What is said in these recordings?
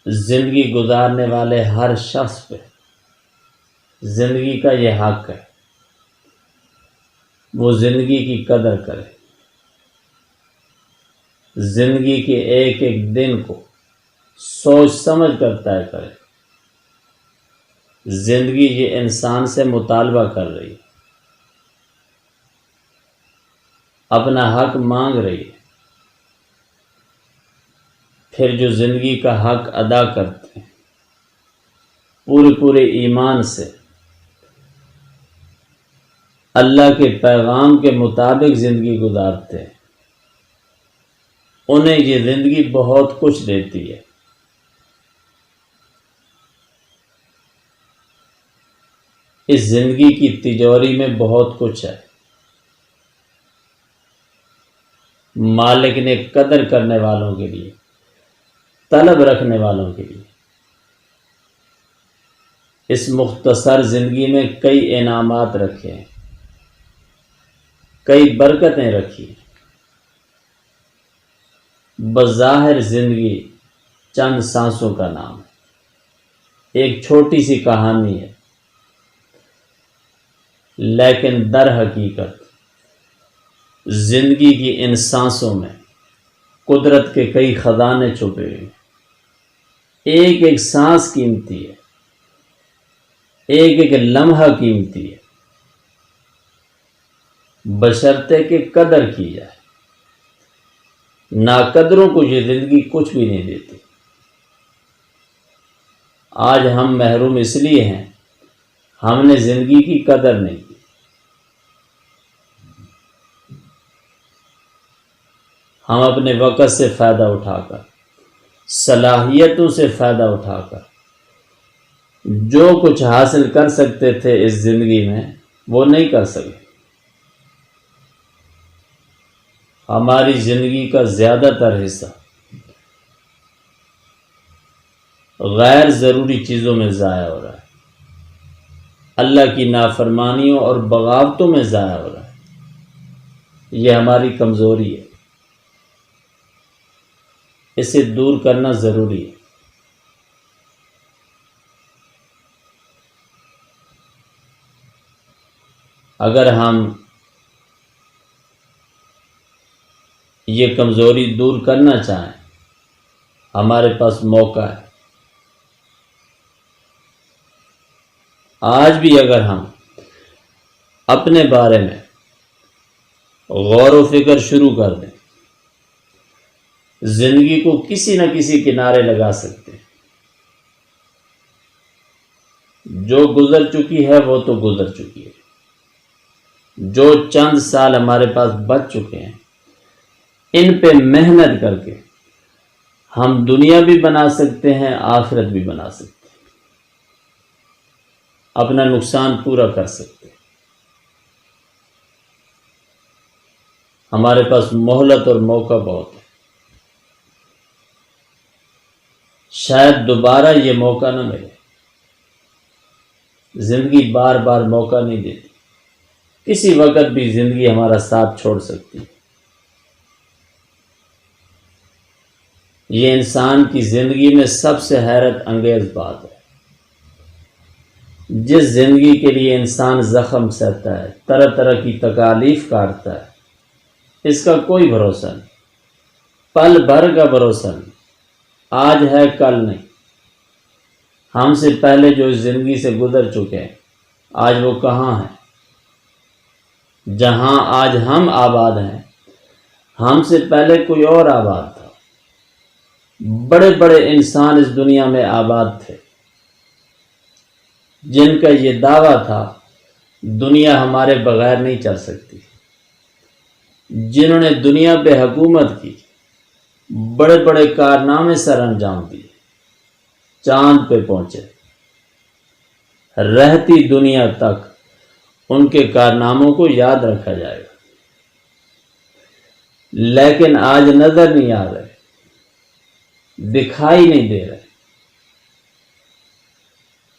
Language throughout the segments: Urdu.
زندگی گزارنے والے ہر شخص پہ زندگی کا یہ حق ہے، وہ زندگی کی قدر کرے، زندگی کے ایک ایک دن کو سوچ سمجھ کر طے کرے۔ زندگی یہ انسان سے مطالبہ کر رہی ہے، اپنا حق مانگ رہی ہے، پھر جو زندگی کا حق ادا کرتے ہیں پورے ایمان سے، اللہ کے پیغام کے مطابق زندگی گزارتے ہیں، انہیں یہ زندگی بہت کچھ دیتی ہے۔ اس زندگی کی تجوری میں بہت کچھ ہے، مالک نے قدر کرنے والوں کے لیے، طلب رکھنے والوں کے لیے اس مختصر زندگی میں کئی انعامات رکھے ہیں، کئی برکتیں رکھی ہیں۔ بظاہر زندگی چند سانسوں کا نام ہے، ایک چھوٹی سی کہانی ہے، لیکن در حقیقت زندگی کی ان سانسوں میں قدرت کے کئی خزانے چھپے ہوئے ہیں۔ ایک ایک سانس قیمتی ہے، ایک ایک لمحہ قیمتی ہے، بشرطے کہ قدر کی جائے۔ ناقدروں کو یہ زندگی کچھ بھی نہیں دیتی۔ آج ہم محروم اس لیے ہیں، ہم نے زندگی کی قدر نہیں کی۔ ہم اپنے وقت سے فائدہ اٹھا کر، صلاحیتوں سے فائدہ اٹھا کر جو کچھ حاصل کر سکتے تھے اس زندگی میں وہ نہیں کر سکے۔ ہماری زندگی کا زیادہ تر حصہ غیر ضروری چیزوں میں ضائع ہو رہا ہے، اللہ کی نافرمانیوں اور بغاوتوں میں ضائع ہو رہا ہے۔ یہ ہماری کمزوری ہے، اسے دور کرنا ضروری ہے۔ اگر ہم یہ کمزوری دور کرنا چاہیں، ہمارے پاس موقع ہے۔ آج بھی اگر ہم اپنے بارے میں غور و فکر شروع کر دیں، زندگی کو کسی نہ کسی کنارے لگا سکتے ہیں۔ جو گزر چکی ہے وہ تو گزر چکی ہے، جو چند سال ہمارے پاس بچ چکے ہیں ان پہ محنت کر کے ہم دنیا بھی بنا سکتے ہیں، آخرت بھی بنا سکتے ہیں، اپنا نقصان پورا کر سکتے ہیں۔ ہمارے پاس مہلت اور موقع بہت ہے، شاید دوبارہ یہ موقع نہ ملے۔ زندگی بار بار موقع نہیں دیتی، کسی وقت بھی زندگی ہمارا ساتھ چھوڑ سکتی ہے۔ یہ انسان کی زندگی میں سب سے حیرت انگیز بات ہے۔ جس زندگی کے لیے انسان زخم سہتا ہے، طرح طرح کی تکالیف کاٹتا ہے، اس کا کوئی بھروسہ نہیں، پل بھر کا بھروسہ نہیں، آج ہے کل نہیں۔ ہم سے پہلے جو اس زندگی سے گزر چکے ہیں، آج وہ کہاں ہیں؟ جہاں آج ہم آباد ہیں، ہم سے پہلے کوئی اور آباد تھا۔ بڑے بڑے انسان اس دنیا میں آباد تھے، جن کا یہ دعویٰ تھا دنیا ہمارے بغیر نہیں چل سکتی، جنہوں نے دنیا پہ حکومت کی، بڑے بڑے کارنامے سر انجام دیے، چاند پہ پہنچے، رہتی دنیا تک ان کے کارناموں کو یاد رکھا جائے گا، لیکن آج نظر نہیں آ رہے، دکھائی نہیں دے رہے۔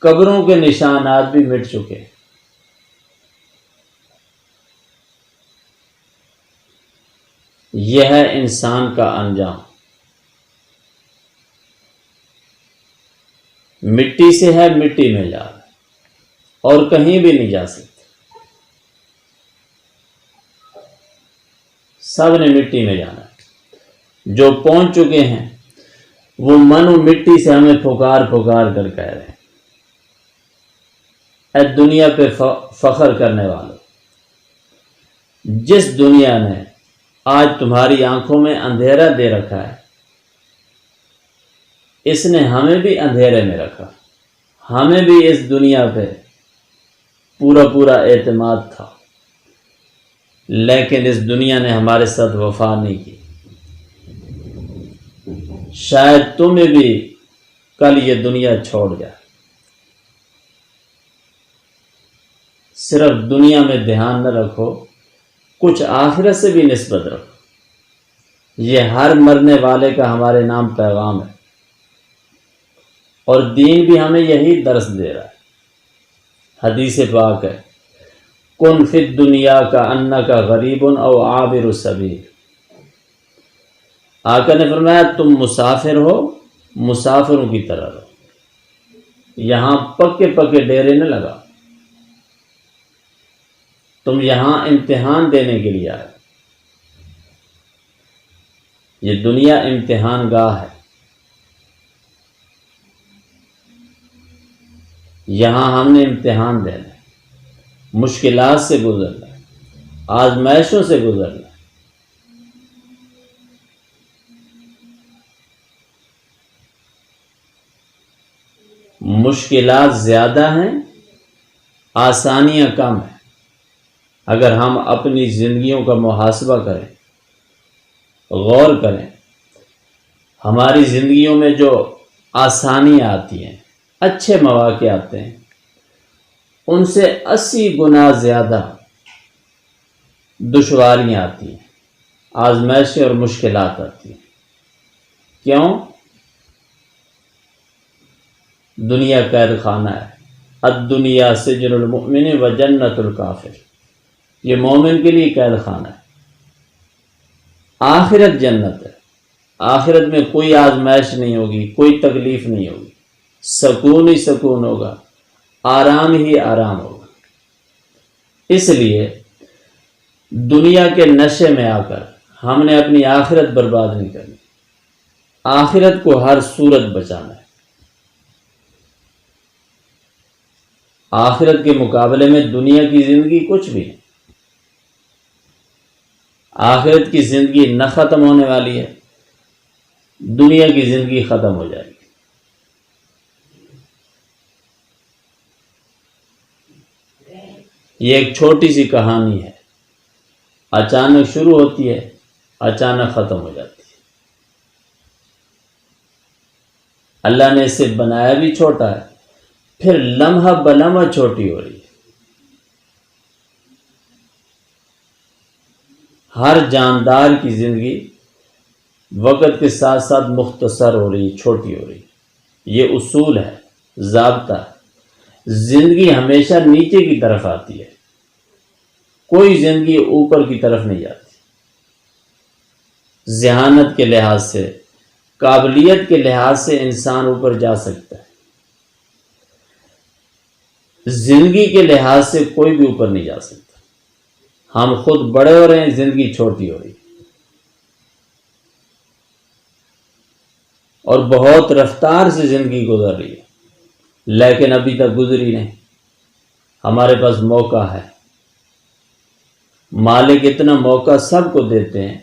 قبروں کے نشانات بھی مٹ چکے ہیں۔ یہ ہے انسان کا انجام۔ مٹی سے ہے، مٹی میں جا رہا ہے اور کہیں بھی نہیں جا سکتے، سب نے مٹی میں جانا ہے۔ جو پہنچ چکے ہیں وہ من و مٹی سے ہمیں پکار پکار کر کہہ رہے ہیں، اے دنیا پہ فخر کرنے والوں، جس دنیا نے آج تمہاری آنکھوں میں اندھیرا دے رکھا ہے، اس نے ہمیں بھی اندھیرے میں رکھا۔ ہمیں بھی اس دنیا پہ پورا اعتماد تھا، لیکن اس دنیا نے ہمارے ساتھ وفا نہیں کی۔ شاید تمہیں بھی کل یہ دنیا چھوڑ جائے۔ صرف دنیا میں دھیان نہ رکھو، کچھ آخرت سے بھی نسبت رکھو۔ یہ ہر مرنے والے کا ہمارے نام پیغام ہے، اور دین بھی ہمیں یہی درس دے رہا ہے۔ حدیث پاک ہے، کن فی الدنیا کا انکا غریب او عابر السبیل۔ آقا نے فرمایا تم مسافر ہو، مسافروں کی طرح رہو، یہاں پکے ڈیرے نہ لگا، تم یہاں امتحان دینے کے لیے آئے۔ یہ دنیا امتحان گاہ ہے، یہاں ہم نے امتحان دینا ہے، مشکلات سے گزرنا ہے، آزمائشوں سے گزرنا ہے۔ مشکلات زیادہ ہیں، آسانیاں کم ہیں۔ اگر ہم اپنی زندگیوں کا محاسبہ کریں، غور کریں، ہماری زندگیوں میں جو آسانیاں آتی ہیں، اچھے مواقع آتے ہیں، ان سے 80 گنا زیادہ دشواریاں آتی ہیں، آزمائشیں اور مشکلات آتی ہیں۔ کیوں؟ دنیا قید خانہ ہے، الدنیا سجن المؤمن و جنت الکافر۔ یہ مومن کے لیے قید خانہ ہے، آخرت جنت ہے۔ آخرت میں کوئی آزمائش نہیں ہوگی، کوئی تکلیف نہیں ہوگی، سکون ہی سکون ہوگا، آرام ہی آرام ہوگا۔ اس لیے دنیا کے نشے میں آ کر ہم نے اپنی آخرت برباد نہیں کرنی، آخرت کو ہر صورت بچانا ہے۔ آخرت کے مقابلے میں دنیا کی زندگی کچھ بھی نہیں۔ آخرت کی زندگی نہ ختم ہونے والی ہے، دنیا کی زندگی ختم ہو جائے گی۔ یہ ایک چھوٹی سی کہانی ہے، اچانک شروع ہوتی ہے، اچانک ختم ہو جاتی ہے۔ اللہ نے اسے بنایا بھی چھوٹا ہے، پھر لمحہ بلمحہ چھوٹی ہو رہی ہے۔ ہر جاندار کی زندگی وقت کے ساتھ ساتھ مختصر ہو رہی، چھوٹی ہو رہی۔ یہ اصول ہے، ضابطہ ہے۔ زندگی ہمیشہ نیچے کی طرف آتی ہے، کوئی زندگی اوپر کی طرف نہیں جاتی۔ ذہانت کے لحاظ سے، قابلیت کے لحاظ سے انسان اوپر جا سکتا ہے، زندگی کے لحاظ سے کوئی بھی اوپر نہیں جا سکتا۔ ہم خود بڑے ہو رہے ہیں، زندگی چھوٹی ہو رہی ہے، اور بہت رفتار سے زندگی گزر رہی ہے، لیکن ابھی تک گزری نہیں۔ ہمارے پاس موقع ہے، مالک اتنا موقع سب کو دیتے ہیں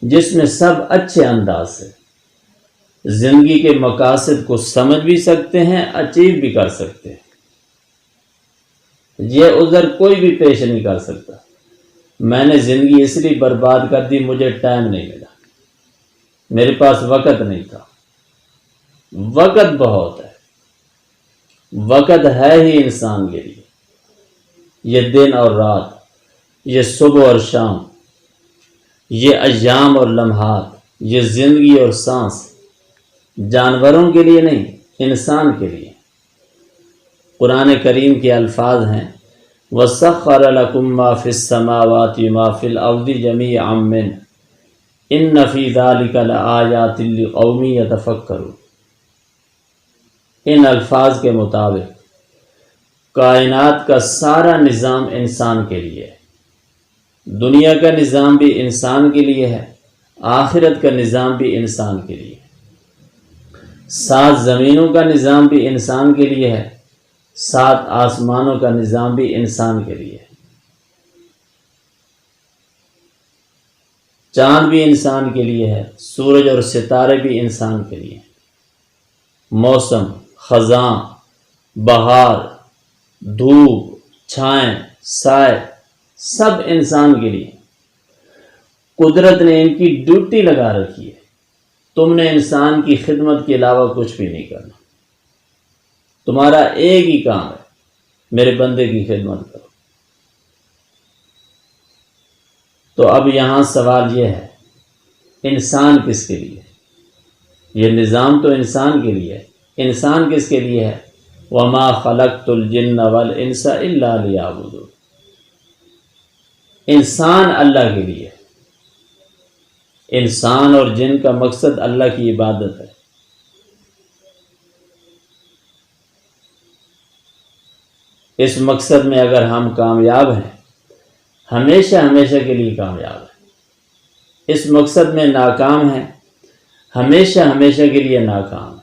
جس میں سب اچھے انداز سے زندگی کے مقاصد کو سمجھ بھی سکتے ہیں، اچیو بھی کر سکتے ہیں۔ یہ عذر کوئی بھی پیش نہیں کر سکتا، میں نے زندگی اس لیے برباد کر دی، مجھے ٹائم نہیں ملا، میرے پاس وقت نہیں تھا۔ وقت بہت ہے، وقت ہے ہی انسان کے لیے۔ یہ دن اور رات، یہ صبح اور شام، یہ ایام اور لمحات، یہ زندگی اور سانس جانوروں کے لیے نہیں، انسان کے لیے۔ قرآن کریم کے الفاظ ہیں، وَسَخَّرَ لَكُم مَّا فِي السَّمَاوَاتِ وَمَا فِي الْأَرْضِ جَمِيعًا مِّنْهُ إِنَّ فِي ذَلِكَ لَآيَاتٍ لِقَوْمٍ يَتَفَكَّرُونَ۔ ان الفاظ کے مطابق کائنات کا سارا نظام انسان کے لیے ہے، دنیا کا نظام بھی انسان کے لیے ہے، آخرت کا نظام بھی انسان کے لیے ہے، 7 زمینوں کا نظام بھی انسان کے لیے ہے، 7 آسمانوں کا نظام بھی انسان کے لیے ہے، چاند بھی انسان کے لیے ہے، سورج اور ستارے بھی انسان کے لیے ہیں، موسم، خزاں، بہار، دھوپ، چھائیں، سائے، سب انسان کے لیے۔ قدرت نے ان کی ڈیوٹی لگا رکھی ہے، تم نے انسان کی خدمت کے علاوہ کچھ بھی نہیں کرنا، تمہارا ایک ہی کام ہے، میرے بندے کی خدمت کرو۔ تو اب یہاں سوال یہ ہے، انسان کس کے لیے؟ یہ نظام تو انسان کے لیے ہے، انسان کس کے لیے ہے؟ وَمَا خَلَقْتُ الْجِنَّ وَالْإِنسَ إِلَّا لِيَعْبُدُونِ، انسان اللہ کے لیے، انسان اور جن کا مقصد اللہ کی عبادت ہے۔ اس مقصد میں اگر ہم کامیاب ہیں، ہمیشہ ہمیشہ کے لیے کامیاب ہیں، اس مقصد میں ناکام ہیں، ہمیشہ ہمیشہ کے لیے ناکام ہیں۔